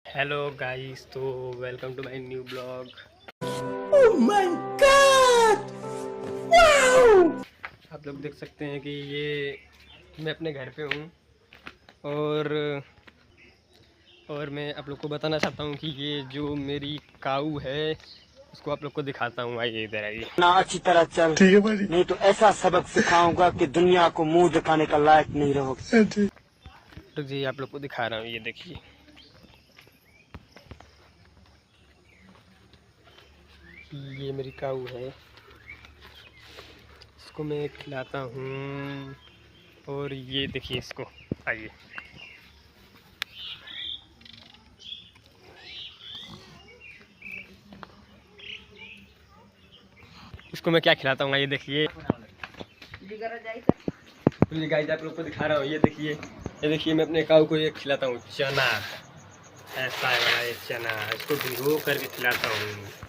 Hello guys, तो welcome to my new blog. Oh my God, wow! आप लोग देख सकते हैं कि ये मैं अपने घर पे हूँ और मैं आप लोग को बताना चाहता हूँ कि ये जो मेरी काऊ है उसको आप लोग को दिखाता हूँ। आइए इधर आइए। ना अच्छी तरह चल, ठीक है भाई, नहीं तो ऐसा सबक सिखाऊंगा कि दुनिया को मुंह दिखाने का लायक नहीं रहोगे। तो जी आप लोग को दिखा रहा हूँ, ये देखिए। ये मेरी काऊ है, इसको मैं खिलाता हूँ और ये देखिए इसको। आइए इसको मैं क्या खिलाता हूँ, ये देखिए। तो ये गाइस आप लोग को दिखा रहा हूँ, ये देखिए मैं अपने काऊ को ये खिलाता हूँ चना। ऐसा है बड़ा ये चना, इसको भिगो करके खिलाता हूँ।